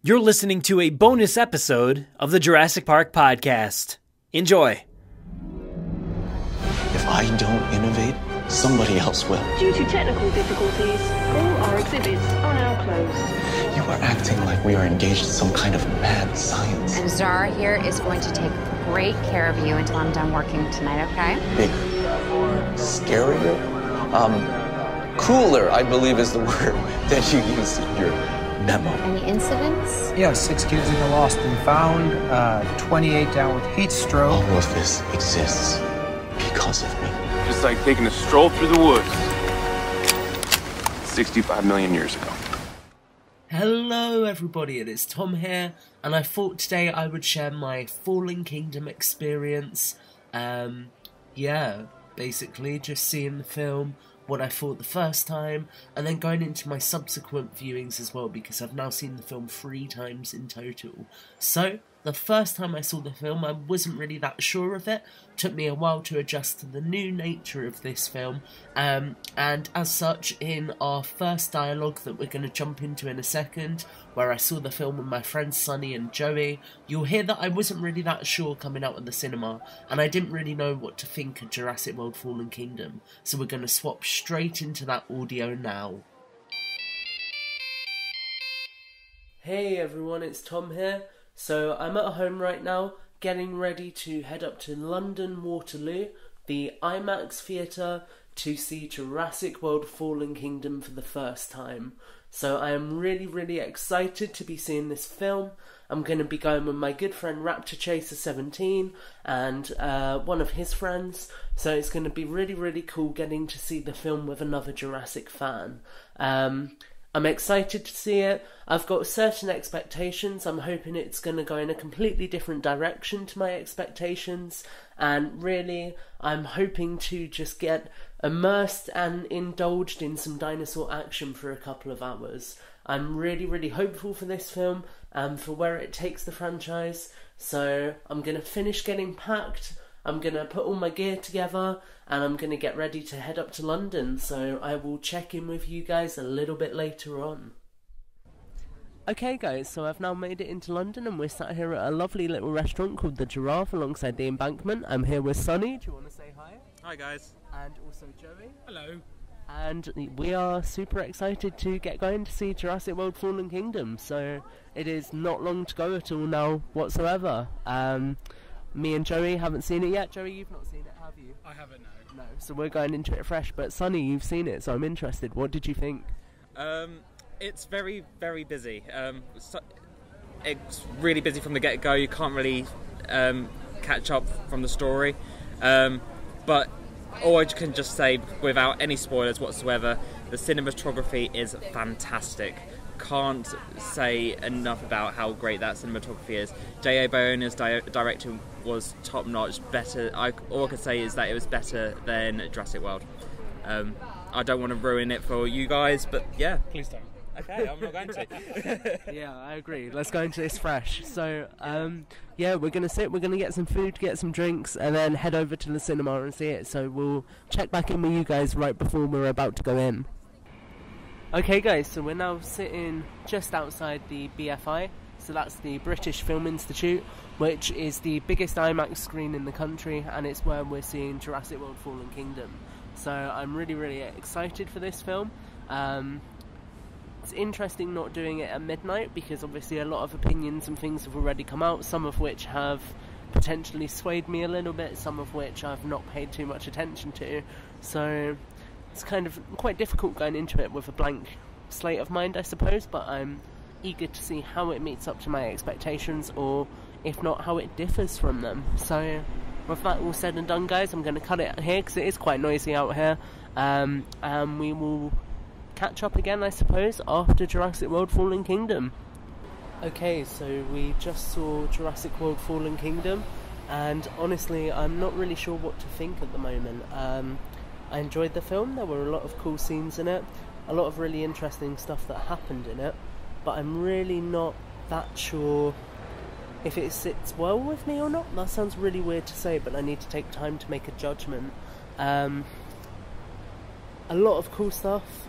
You're listening to a bonus episode of the Jurassic Park Podcast. Enjoy. If I don't innovate, somebody else will. Due to technical difficulties, all our exhibits are now closed. You are acting like we are engaged in some kind of mad science. And Zara here is going to take great care of you until I'm done working tonight, okay? Bigger, scarier, cooler, I believe is the word that you used in your memo. Any incidents? Yeah, 6 kids in the lost and found, 28 down with heat stroke. All of this exists because of me. Just like taking a stroll through the woods 65 million years ago. Hello everybody, it is Tom here, and I thought today I would share my Fallen Kingdom experience. Basically just seeing the film, what I thought the first time, and then going into my subsequent viewings as well, because I've now seen the film 3 times in total. So, the first time I saw the film, I wasn't really that sure of it. Took me a while to adjust to the new nature of this film, and as such, in our first dialogue that we're going to jump into in a second, where I saw the film with my friends Sonny and Joey, you'll hear that I wasn't really that sure coming out of the cinema, and I didn't really know what to think of Jurassic World Fallen Kingdom, so we're going to swap straight into that audio now. Hey everyone, it's Tom here. So I'm at home right now, getting ready to head up to London Waterloo, the IMAX theatre, to see Jurassic World Fallen Kingdom for the first time. So I am really excited to be seeing this film. I'm going to be going with my good friend Raptor Chaser 17 and one of his friends. So it's going to be really cool getting to see the film with another Jurassic fan. I'm excited to see it. I've got certain expectations. I'm hoping it's going to go in a completely different direction to my expectations. And really, I'm hoping to just get immersed and indulged in some dinosaur action for a couple of hours. I'm really hopeful for this film and for where it takes the franchise. So I'm going to finish getting packed. I'm going to put all my gear together and I'm going to get ready to head up to London, so I will check in with you guys a little bit later on. Okay guys, so I've now made it into London and we're sat here at a lovely little restaurant called The Giraffe alongside the Embankment. I'm here with Sonny. Do you want to say hi? Hi guys. And also Joey. Hello. And we are super excited to get going to see Jurassic World Fallen Kingdom, so it is not long to go at all now whatsoever. Me and Joey haven't seen it yet. Joey, you've not seen it, have you? I haven't, no. No, so we're going into it fresh. But Sonny, you've seen it, so I'm interested. What did you think? It's very busy. It's really busy from the get-go. You can't really catch up from the story. But all I can just say, without any spoilers whatsoever, the cinematography is fantastic. Can't say enough about how great that cinematography is. J.A. Bayona's directing was top notch. Better. All I can say is that it was better than Jurassic World. I don't want to ruin it for you guys, but yeah. Please don't. Okay, I'm not going to. Yeah, I agree. Let's go into this fresh. So, we're going to sit, we're going to get some food, get some drinks, and then head over to the cinema and see it. So we'll check back in with you guys right before we're about to go in. Okay guys, so we're now sitting just outside the BFI, so that's the British Film Institute, which is the biggest IMAX screen in the country, and it's where we're seeing Jurassic World Fallen Kingdom. So I'm really excited for this film. It's interesting not doing it at midnight, because obviously a lot of opinions and things have already come out, some of which have potentially swayed me a little bit, some of which I've not paid too much attention to, so it's kind of quite difficult going into it with a blank slate of mind, I suppose, but I'm eager to see how it meets up to my expectations, or if not, how it differs from them. So with that all said and done guys, I'm going to cut it here because it is quite noisy out here, and we will catch up again, I suppose, after Jurassic World Fallen Kingdom. Okay, so we just saw Jurassic World Fallen Kingdom, and honestly I'm not really sure what to think at the moment. I enjoyed the film. There were a lot of cool scenes in it, a lot of really interesting stuff that happened in it, but I'm really not that sure if it sits well with me or not. That sounds really weird to say, but I need to take time to make a judgment. A lot of cool stuff,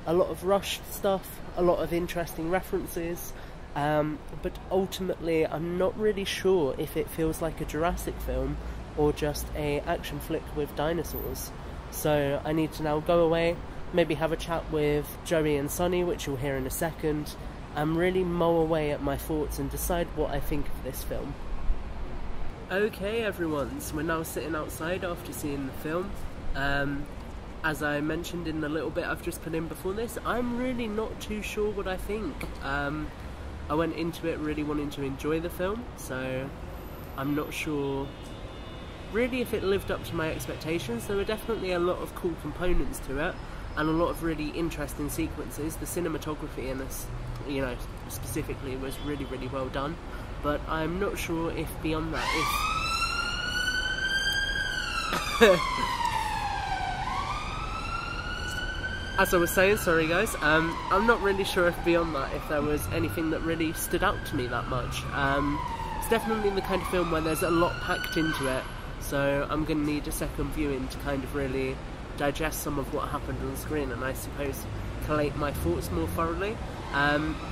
a lot of rushed stuff, a lot of interesting references, but ultimately I'm not really sure if it feels like a Jurassic film or just a action flick with dinosaurs. So I need to now go away, maybe have a chat with Joey and Sonny, which you'll hear in a second, and really mull away at my thoughts and decide what I think of this film. Okay everyone, so we're now sitting outside after seeing the film. As I mentioned in the little bit I've just put in before this, I'm really not too sure what I think. I went into it really wanting to enjoy the film, so I'm not sure really if it lived up to my expectations. There were definitely a lot of cool components to it, and a lot of really interesting sequences. The cinematography in this, specifically was really, really well done. But I'm not sure if beyond that, as I was saying, sorry guys, I'm not really sure if beyond that, if there was anything that really stood out to me that much. It's definitely the kind of film where there's a lot packed into it, so I'm going to need a second viewing to kind of really digest some of what happened on the screen, and I suppose collate my thoughts more thoroughly.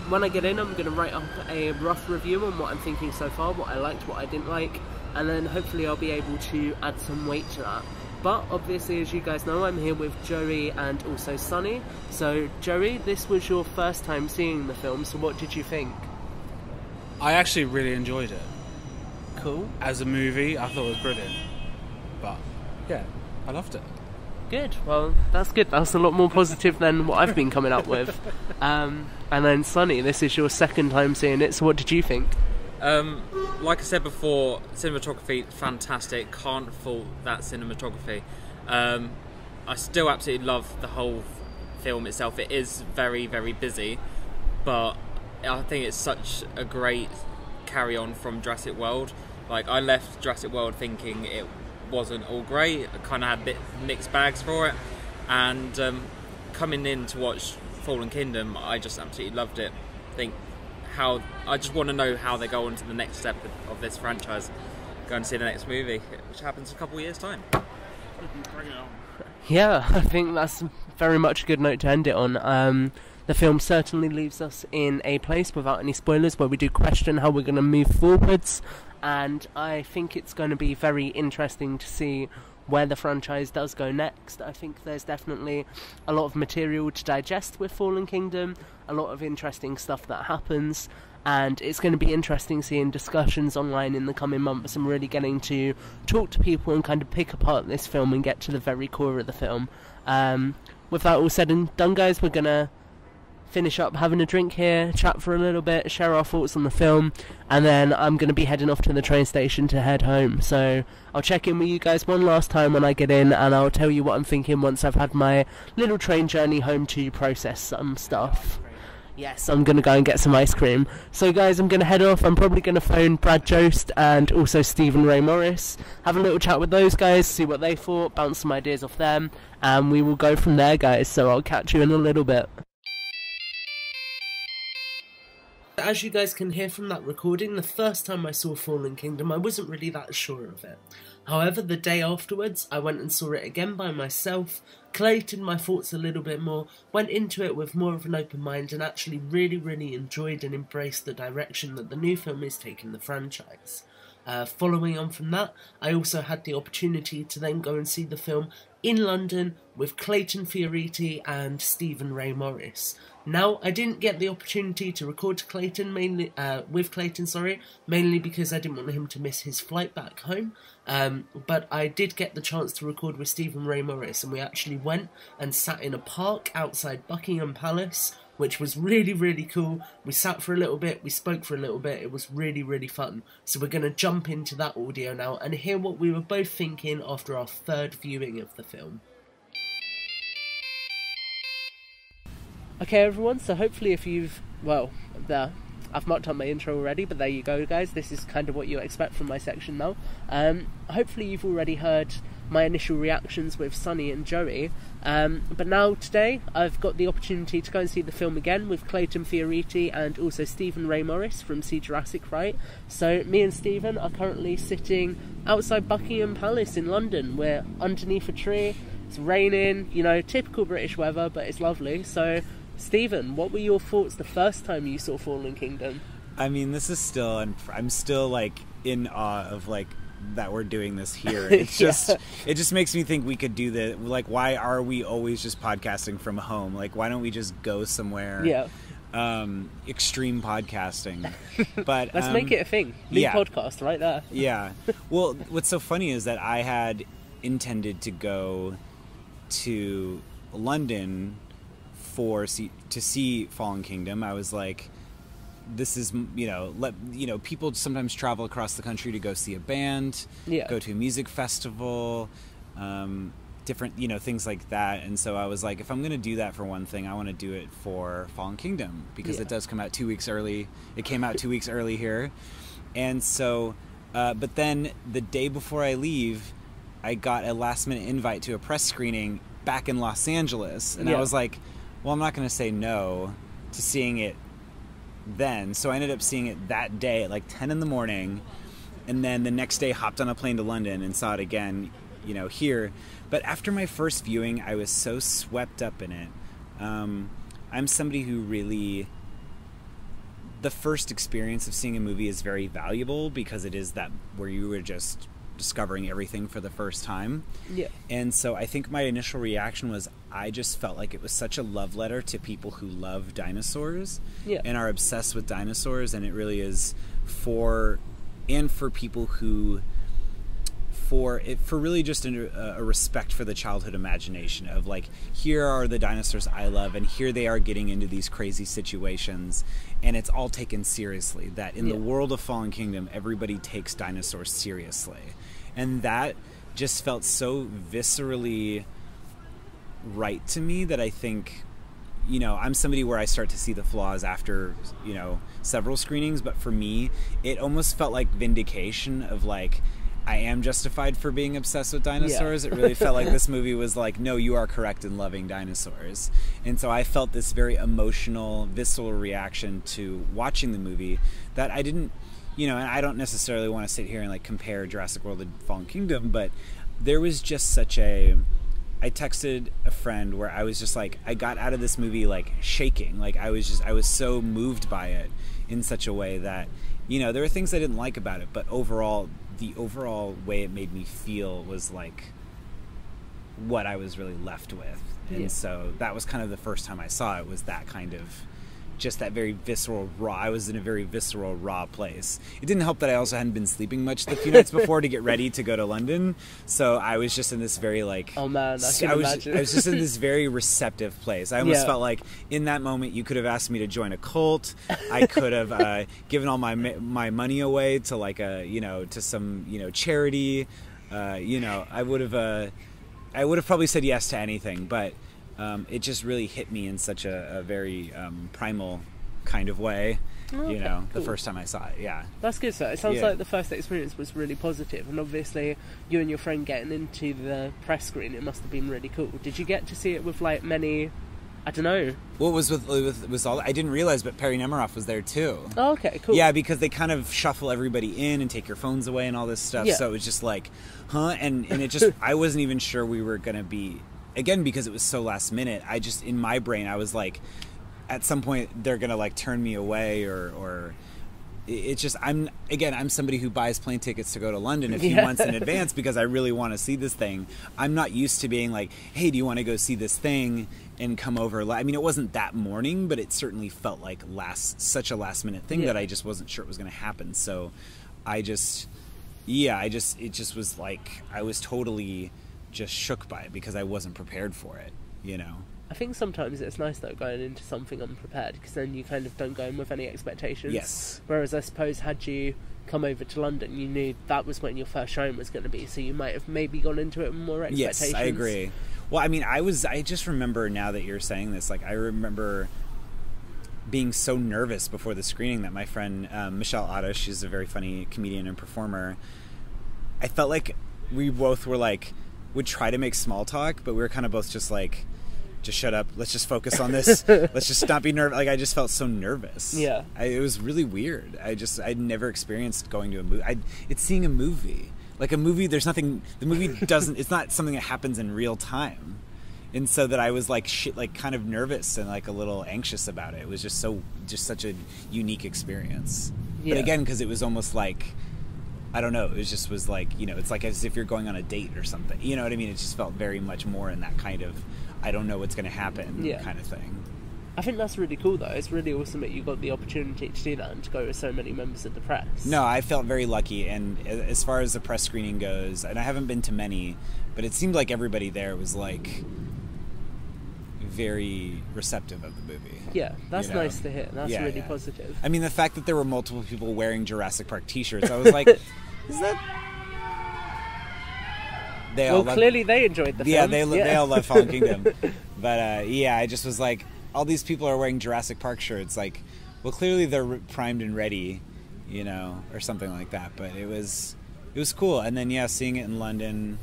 When I get in, I'm going to write up a rough review on what I'm thinking so far, what I liked, what I didn't like, and then hopefully I'll be able to add some weight to that. But obviously, as you guys know, I'm here with Joey and also Sonny. So Joey, this was your first time seeing the film, so what did you think? I actually really enjoyed it. Cool. As a movie, I thought it was brilliant. But yeah, I loved it. Good, well that's good, that's a lot more positive than what I've been coming up with. And then Sonny, this is your second time seeing it, so what did you think? Like I said before, cinematography, fantastic, can't fault that cinematography. I still absolutely love the whole film itself. It is very, very busy, but I think it's such a great carry-on from Jurassic World. Like, I left Jurassic World thinking it wasn't all great. I kind of had a bit mixed bags for it, and coming in to watch Fallen Kingdom, I just absolutely loved it. I just want to know how they go on to the next step of this franchise, going to see the next movie, which happens in a couple of years' time. Bring it on. Yeah, I think that's very much a good note to end it on. The film certainly leaves us in a place, without any spoilers, where we do question how we're going to move forwards, and I think it's going to be very interesting to see where the franchise does go next. I think there's definitely a lot of material to digest with Fallen Kingdom, a lot of interesting stuff that happens, and it's going to be interesting seeing discussions online in the coming months and really getting to talk to people and kind of pick apart this film and get to the very core of the film. With that all said and done, guys, we're going to finish up having a drink here, chat for a little bit, share our thoughts on the film, and then I'm going to be heading off to the train station to head home. So I'll check in with you guys one last time when I get in, and I'll tell you what I'm thinking once I've had my little train journey home to process some stuff. Yes, I'm going to go and get some ice cream. So guys, I'm going to head off. I'm probably going to phone Brad Jost and also Stephen Ray Morris, have a little chat with those guys, see what they thought, bounce some ideas off them, and we will go from there, guys. So I'll catch you in a little bit. As you guys can hear from that recording, the first time I saw Fallen Kingdom, I wasn't really that sure of it. However, the day afterwards, I went and saw it again by myself, collated my thoughts a little bit more, went into it with more of an open mind, and actually really, really enjoyed and embraced the direction that the new film is taking the franchise. Following on from that, I also had the opportunity to then go and see the film in London with Clayton Fioriti and Stephen Ray Morris. Now, I didn't get the opportunity to record mainly because I didn't want him to miss his flight back home, but I did get the chance to record with Stephen Ray Morris, and we actually went and sat in a park outside Buckingham Palace, which was really, really cool. We sat for a little bit, we spoke for a little bit, it was really, really fun. So we're going to jump into that audio now and hear what we were both thinking after our third viewing of the film. Okay everyone, so hopefully if you've, I've marked up my intro already, but there you go guys, this is kind of what you expect from my section now. Hopefully you've already heard my initial reactions with Sonny and Joey, but now today I've got the opportunity to go and see the film again with Clayton Fioriti and also Stephen Ray Morris from See Jurassic Right. So me and Stephen are currently sitting outside Buckingham Palace in London. We're underneath a tree, it's raining, typical British weather, but it's lovely. So Stephen, what were your thoughts the first time you saw Fallen Kingdom? I mean, this is still, and I'm still like in awe of like that we're doing this here. It's just, it just makes me think we could do the, like, why are we always just podcasting from home? Like, why don't we just go somewhere? Yeah. Extreme podcasting. But let's make it a thing. New podcast right there. Yeah. Well, what's so funny is that I had intended to go to London to see Fallen Kingdom. I was like, this is, people sometimes travel across the country to go see a band, go to a music festival, different, things like that. And so I was like, if I'm going to do that for one thing, I want to do it for Fallen Kingdom, because it does come out 2 weeks early. It came out 2 weeks early here. And so, but then the day before I leave, I got a last minute invite to a press screening back in Los Angeles. And I was like, well, I'm not going to say no to seeing it then. So I ended up seeing it that day at like 10 in the morning. And then the next day hopped on a plane to London and saw it again, here. But after my first viewing, I was so swept up in it. I'm somebody who really, the first experience of seeing a movie is very valuable, because it is that where you were just discovering everything for the first time. Yeah. And so I think my initial reaction was, I just felt like it was such a love letter to people who love dinosaurs and are obsessed with dinosaurs. And it really is for people who, for really just a respect for the childhood imagination of like, here are the dinosaurs I love, and here they are getting into these crazy situations, and it's all taken seriously. That in the world of Fallen Kingdom, everybody takes dinosaurs seriously. And that just felt so viscerally right to me that I think, I'm somebody where I start to see the flaws after, several screenings. But for me, it almost felt like vindication of like, I am justified for being obsessed with dinosaurs. It really felt like this movie was like, no, you are correct in loving dinosaurs. And so I felt this very emotional, visceral reaction to watching the movie that I didn't, and I don't necessarily want to sit here and like compare Jurassic World and Fallen Kingdom, but there was just such I texted a friend where I was just like, I got out of this movie like shaking. Like I was so moved by it in such a way that, there were things I didn't like about it, but the overall way it made me feel was like what I was really left with. And so that was kind of the first time I saw it, was that kind of just that very visceral, raw. I was in a very visceral, raw place. It didn't help that I also hadn't been sleeping much the few nights before to get ready to go to London. So I was just in this very like, oh man, I can imagine. I was just in this very receptive place. I almost felt like in that moment you could have asked me to join a cult. I could have given all my money away to like to some charity. I would have probably said yes to anything, but it just really hit me in such a very primal kind of way, the first time I saw it. Yeah, that's good. So it sounds like the first experience was really positive, and obviously you and your friend getting into the press screen, it must have been really cool. Did you get to see it with like many? I don't know. What was with all? I didn't realize, but Perry Nemiroff was there too. Oh, okay, cool. Yeah, because they kind of shuffle everybody in and take your phones away and all this stuff. Yeah. So it was just like, huh? And it just I wasn't even sure we were gonna be. Again, because it was so last minute, I just, in my brain, I was like, at some point they're gonna like turn me away, or it's just, I'm somebody who buys plane tickets to go to London a few months in advance because I really want to see this thing. I'm not used to being like, hey, do you want to go see this thing and come over? I mean, it wasn't that morning, but it certainly felt like such a last minute thing that I just wasn't sure it was gonna happen. So it just was like, I was totally just shook by it because I wasn't prepared for it, I think sometimes it's nice though going into something unprepared, because then you kind of don't go in with any expectations. Yes. Whereas I suppose had you come over to London, you knew that was when your first showing was going to be, so you might have maybe gone into it with more expectations. Yes, I agree. Well, I mean, I just remember, now that you're saying this, like I remember being so nervous before the screening that my friend Michelle Otta, she's a very funny comedian and performer, I felt like we both were like, would try to make small talk, but we were kind of both just like, just shut up, let's just focus on this. Let's just not be nervous. Like I just felt so nervous. Yeah, it was really weird. I'd never experienced going to a movie. It's seeing a movie. Like a movie, there's nothing, the movie doesn't, it's not something that happens in real time. And so that I was like kind of nervous and like a little anxious about it. It was just such a unique experience. Yeah. But again, because it was almost like, I don't know, it was like, it's like as if you're going on a date or something. You know what I mean? It just felt very much more in that kind of, I don't know what's going to happen kind of thing. I think that's really cool, though. It's really awesome that you got the opportunity to do that and to go with so many members of the press. No, I felt very lucky. And as far as the press screening goes, and I haven't been to many, but it seemed like everybody there was like very receptive of the movie. Yeah, that's nice to hear. That's really positive. I mean, the fact that there were multiple people wearing Jurassic Park t-shirts, I was like, is that... Clearly they enjoyed the film. Yeah, they all love Fallen Kingdom. But I just was like, all these people are wearing Jurassic Park shirts. Like, well, clearly they're primed and ready, or something like that. But it was cool. And then seeing it in London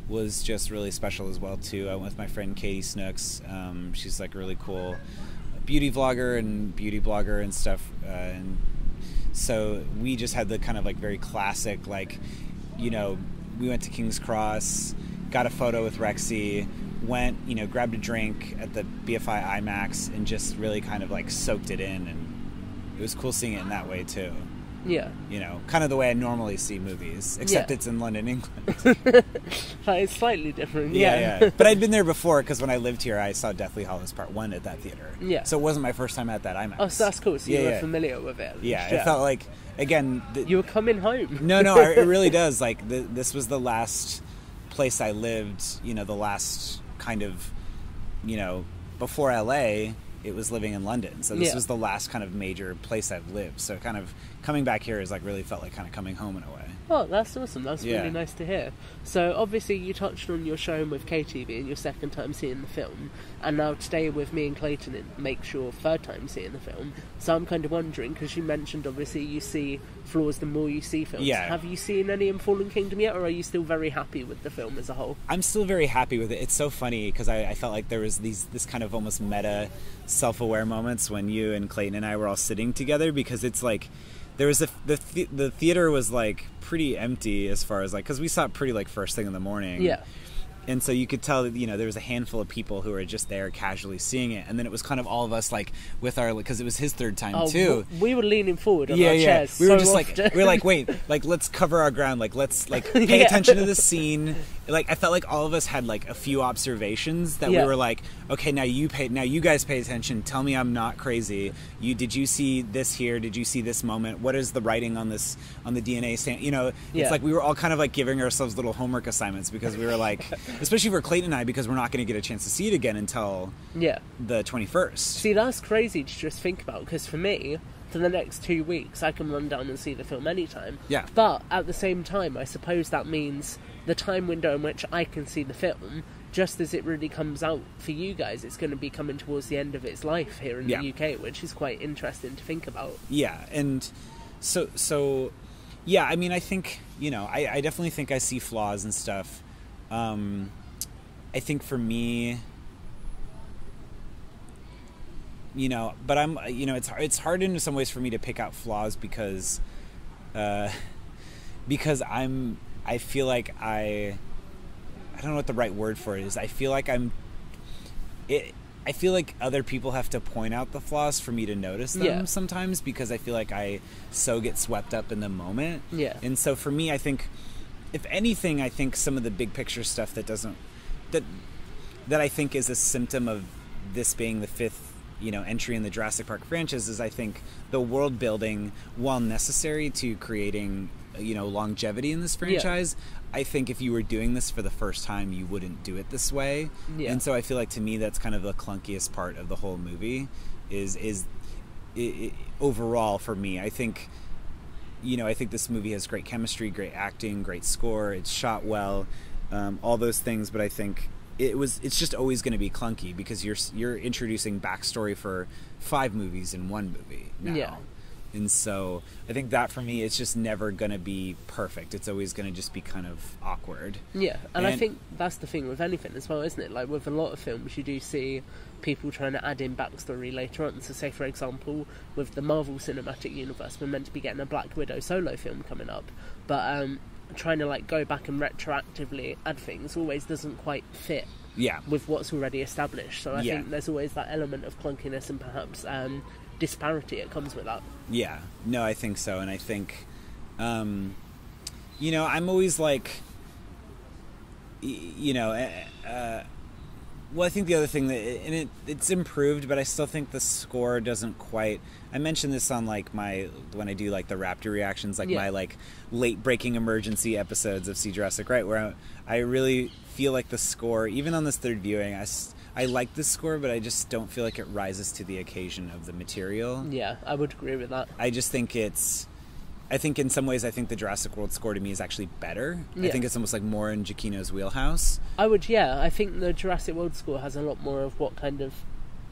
was just really special as well too. I went with my friend Katie Snooks. She's like a really cool beauty vlogger and beauty blogger and stuff. And so we just had the kind of like very classic, like, we went to King's Cross, got a photo with Rexy, went, grabbed a drink at the BFI IMAX and just really kind of like soaked it in. And it was cool seeing it in that way too. Yeah. Kind of the way I normally see movies, except it's in London, England. It's slightly different. Yeah. But I'd been there before because when I lived here, I saw Deathly Hallows Part 1 at that theater. Yeah. So it wasn't my first time at that IMAX. Oh, so that's cool. So you were familiar with it. Yeah, it felt like, again... you were coming home. No, it really does. Like, this was the last place I lived, the last kind of, before LA... it was living in London. So this was the last kind of major place I've lived. So kind of coming back here is like really felt like kind of coming home in a way. Oh, that's awesome. That's really nice to hear. So obviously you touched on your showing with Katie being your second time seeing the film. And now today with me and Clayton, it makes your third time seeing the film. So I'm kind of wondering, because you mentioned obviously you see flaws the more you see films. Yeah. Have you seen any in Fallen Kingdom yet, or are you still very happy with the film as a whole? I'm still very happy with it. It's so funny because I felt like there was this kind of almost meta self-aware moments when you and Clayton and I were all sitting together, because it's like there was the theater was like pretty empty as far as like, because we saw it pretty like first thing in the morning. Yeah. And so you could tell that, there was a handful of people who were just there casually seeing it. And then it was kind of all of us like with our, because it was his third time too. We were leaning forward on our chairs. We were just often. like, we were like, wait, like let's cover our ground. Like let's like pay attention to the scene. Like I felt like all of us had like a few observations that we were like, okay, now you guys pay attention. Tell me I'm not crazy. Did you see this here? Did you see this moment? What is the writing on this, on the DNA stand? It's like we were all kind of like giving ourselves little homework assignments, because we were like, especially for Clayton and I, because we're not going to get a chance to see it again until the 21st. See, that's crazy to just think about, because for me, for the next 2 weeks, I can run down and see the film anytime. Yeah. But at the same time, I suppose that means the time window in which I can see the film, just as it really comes out for you guys, it's going to be coming towards the end of its life here in the UK, which is quite interesting to think about. Yeah, and so yeah, I mean, I think, I definitely think I see flaws and stuff. I think for me, but I'm, it's hard in some ways for me to pick out flaws because I feel like I don't know what the right word for it is. I feel like I feel like other people have to point out the flaws for me to notice them sometimes, because I feel like I so get swept up in the moment. Yeah. And so for me, I think, if anything, I think some of the big picture stuff that I think is a symptom of this being the fifth, entry in the Jurassic Park franchise, is I think the world building, while necessary to creating, longevity in this franchise, I think if you were doing this for the first time, you wouldn't do it this way. Yeah. And so I feel like, to me, that's kind of the clunkiest part of the whole movie is overall for me. I think, I think this movie has great chemistry, great acting, great score. It's shot well, all those things. But I think it's just always going to be clunky, because you're introducing backstory for 5 movies in one movie now. Yeah. And so I think that for me, it's just never going to be perfect. It's always going to just be kind of awkward. Yeah, and I think that's the thing with anything as well, isn't it? Like with a lot of films, you do see people trying to add in backstory later on. So say, for example, with the Marvel Cinematic Universe, we're meant to be getting a Black Widow solo film coming up. But trying to like go back and retroactively add things always doesn't quite fit Yeah. with what's already established. So I Yeah. think there's always that element of clunkiness and perhaps disparity that comes with that. Yeah. No, I think so. And I think, you know, I'm always like, you know, well, I think the other thing that, and it's improved, but I still think the score doesn't quite. I mentioned this on like when I do like the Raptor reactions, like my like late breaking emergency episodes of See Jurassic Right, where I really feel like the score, even on this third viewing, I like the score, but I just don't feel like it rises to the occasion of the material. Yeah, I would agree with that. I just think I think in some ways, I think the Jurassic World score to me is actually better. Yeah. I think it's almost like more in Giacchino's wheelhouse. I think the Jurassic World score has a lot more of what kind of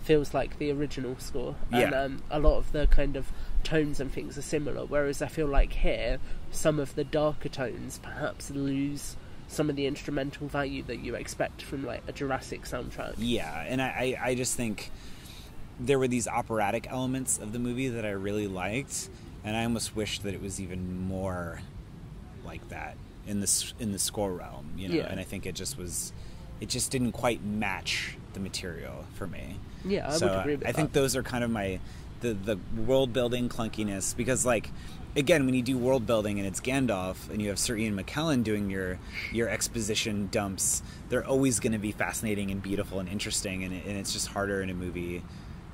feels like the original score. And a lot of the kind of tones and things are similar, whereas I feel like here, some of the darker tones perhaps lose some of the instrumental value that you expect from like a Jurassic soundtrack. Yeah, and I just think there were these operatic elements of the movie that I really liked. And I almost wished that it was even more like that in the score realm, you know. Yeah. And I think it just didn't quite match the material for me. Yeah, I would agree with that. I think those are kind of the world building clunkiness, because like again, when you do world building and it's Gandalf and you have Sir Ian McKellen doing your exposition dumps, they're always going to be fascinating and beautiful and interesting, and it's just harder in a movie.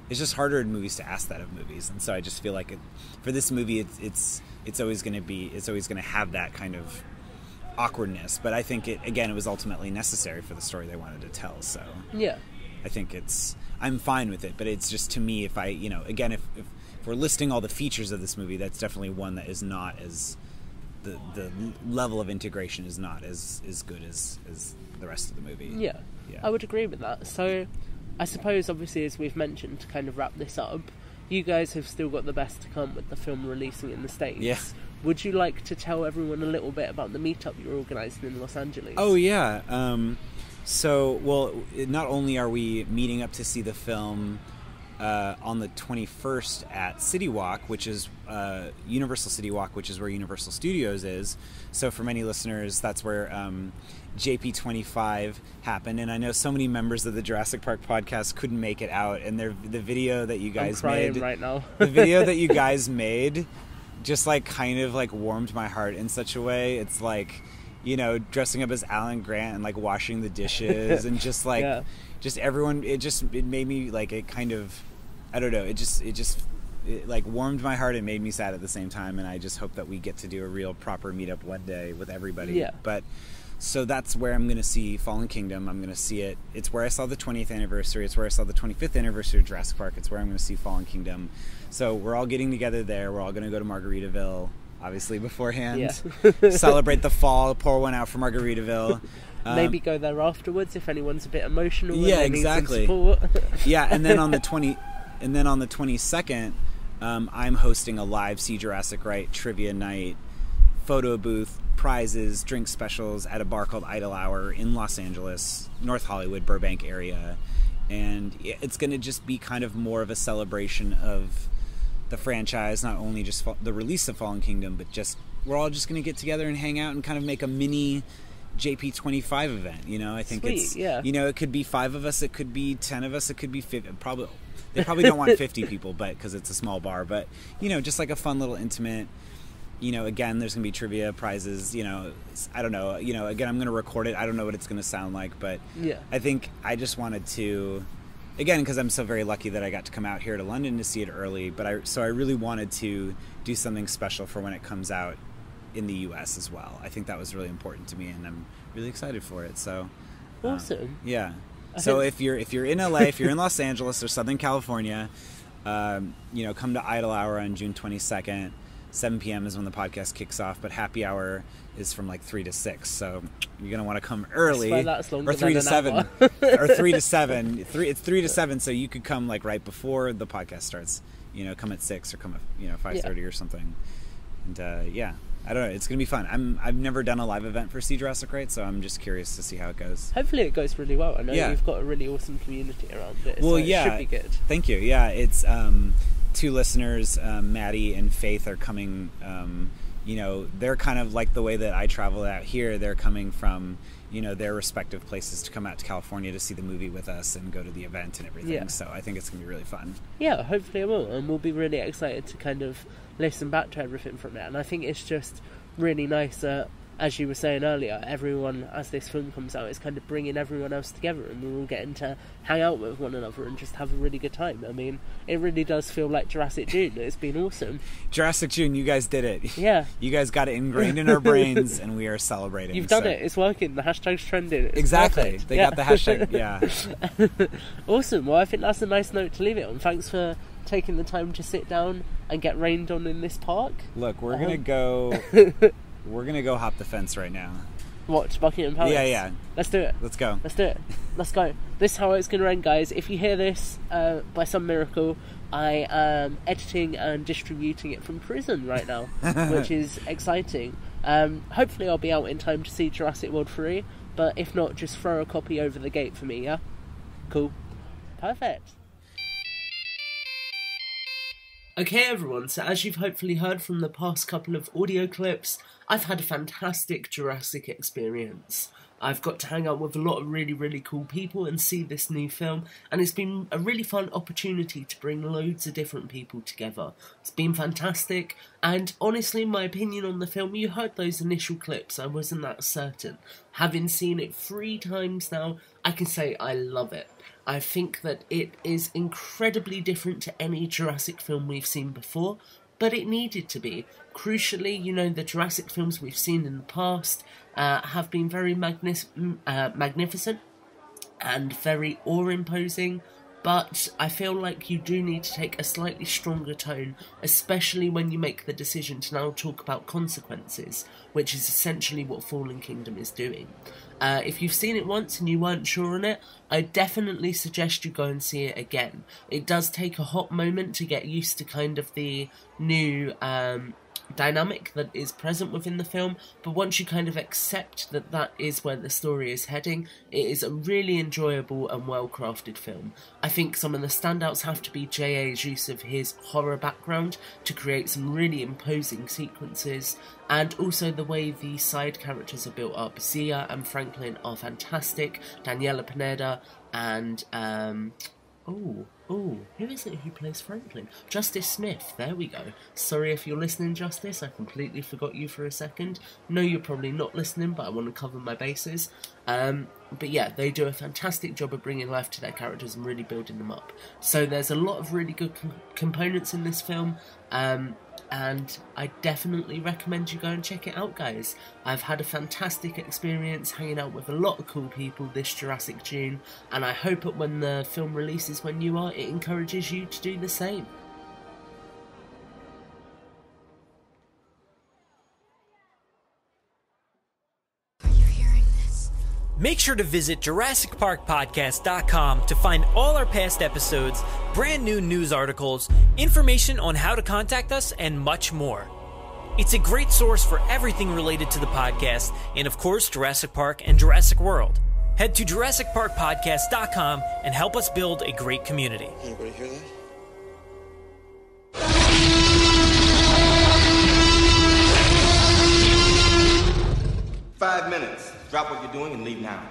It's just harder in movies to ask that of movies, and so I just feel like for this movie, it's always going to have that kind of awkwardness. But I think it was ultimately necessary for the story they wanted to tell. So yeah, I think I'm fine with it. But it's just, to me, if we're listing all the features of this movie, that's definitely one that is not as the level of integration is not as good as the rest of the movie. Yeah, I would agree with that. So I suppose, obviously, as we've mentioned, to kind of wrap this up, you guys have still got the best to come with the film releasing in the States. Yeah. Would you like to tell everyone a little bit about the meetup you're organising in Los Angeles? Oh, yeah. Not only are we meeting up to see the film on the 21st at City Walk, which is Universal City Walk, which is where Universal Studios is. So for many listeners, that's where JP25 happened, and I know so many members of the Jurassic Park podcast couldn't make it out, and the video that you guys made right now. The video that you guys made just like kind of like warmed my heart in such a way. It's like, you know, dressing up as Alan Grant and like washing the dishes and just like just everyone, it made me like, it kind of, I don't know, it like warmed my heart and made me sad at the same time, and I just hope that we get to do a real proper meetup one day with everybody. Yeah. But so that's where I'm going to see Fallen Kingdom. I'm going to see it. It's where I saw the 20th anniversary. It's where I saw the 25th anniversary of Jurassic Park. It's where I'm going to see Fallen Kingdom. So we're all getting together there. We're all going to go to Margaritaville, obviously, beforehand. Yeah. Celebrate the fall, pour one out for Margaritaville. Maybe go there afterwards if anyone's a bit emotional. Yeah, and exactly. Support. Yeah, and then on the 22nd, I'm hosting a live See Jurassic Right trivia night, photo booth, prizes, drink specials at a bar called Idle Hour in Los Angeles, North Hollywood, Burbank area. And it's going to just be kind of more of a celebration of the franchise, not only just the release of Fallen Kingdom, but just we're all just going to get together and hang out and kind of make a mini JP25 event. You know, I think you know, it could be 5 of us, it could be 10 of us, it could be 50. They probably don't want 50 people, but because it's a small bar. But you know, just like a fun little intimate. You know, again, there's going to be trivia, prizes, you know, I don't know, you know, again, I'm going to record it. I don't know what it's going to sound like, but I think I just wanted to, again, because I'm so very lucky that I got to come out here to London to see it early, but I really wanted to do something special for when it comes out in the US as well. I think that was really important to me, and I'm really excited for it. So awesome. Yeah. So if you're in LA, if you're in Los Angeles or Southern California, you know, come to Idle Hour on June 22nd. 7 p.m. is when the podcast kicks off, but happy hour is from like 3 to 6. So you're going to want to come early, or 3 to 7, or 3 to 7. It's 3 to 7, so you could come like right before the podcast starts. You know, come at 6 or come at 5:30 or something. And I don't know. It's going to be fun. I've never done a live event for See Jurassic Right, so I'm just curious to see how it goes. Hopefully it goes really well. I know you've got a really awesome community around it. Well, so it should be good. Thank you. Yeah, it's 2 listeners, Maddie and Faith, are coming. You know, they're kind of like the way that I travel out here. They're coming from, their respective places to come out to California to see the movie with us and go to the event and everything. Yeah. So I think it's going to be really fun. Yeah, hopefully I will, and we'll be really excited to kind of listen back to everything from it. And I think it's just really nice that, as you were saying earlier, everyone, as this film comes out, is kind of bringing everyone else together, and we're all getting to hang out with one another and just have a really good time. I mean, it really does feel like Jurassic June. It's been awesome. Jurassic June, you guys did it. Yeah. You guys got it ingrained in our brains, and we are celebrating. You've done it. It's working. The hashtag's trending. It's exactly. perfect. They got the hashtag. Yeah. Awesome. Well, I think that's a nice note to leave it on. Thanks for taking the time to sit down and get rained on in this park. Look, we're gonna go. We're gonna go hop the fence right now. What, to Buckingham Palace? Yeah. Let's do it. Let's go. Let's do it. Let's go. This is how it's going to end, guys. If you hear this, by some miracle, I am editing and distributing it from prison right now, which is exciting. Hopefully I'll be out in time to see Jurassic World 3, but if not, just throw a copy over the gate for me, yeah? Cool. Perfect. Okay everyone, so as you've hopefully heard from the past couple of audio clips, I've had a fantastic Jurassic experience. I've got to hang out with a lot of really, really cool people and see this new film, and it's been a really fun opportunity to bring loads of different people together. It's been fantastic, and honestly, in my opinion on the film, you heard those initial clips, I wasn't that certain. Having seen it 3 times now, I can say I love it. I think that it is incredibly different to any Jurassic film we've seen before, but it needed to be. Crucially, the Jurassic films we've seen in the past have been very magnificent and very awe-imposing, but I feel like you do need to take a slightly stronger tone, especially when you make the decision to now talk about consequences, which is essentially what Fallen Kingdom is doing. If you've seen it once and you weren't sure on it, I definitely suggest you go and see it again. It does take a hot moment to get used to kind of the new dynamic that is present within the film, but once you kind of accept that that is where the story is heading, it is a really enjoyable and well-crafted film. I think some of the standouts have to be J.A.'s use of his horror background to create some really imposing sequences, and also the way the side characters are built up. Zia and Franklin are fantastic, Daniela Pineda and who is it who plays Franklin? Justice Smith, there we go. Sorry if you're listening, Justice, I completely forgot you for a second. No, you're probably not listening, but I want to cover my bases. But yeah, they do a fantastic job of bringing life to their characters and really building them up. So there's a lot of really good components in this film, and I definitely recommend you go and check it out, guys. I've had a fantastic experience hanging out with a lot of cool people this Jurassic June, and I hope that when the film releases when you are, it encourages you to do the same. Make sure to visit JurassicParkPodcast.com to find all our past episodes, brand new news articles, information on how to contact us, and much more. It's a great source for everything related to the podcast, and of course Jurassic Park and Jurassic World. Head to JurassicParkPodcast.com and help us build a great community. Anybody hear that? 5 minutes. Drop what you're doing and leave now.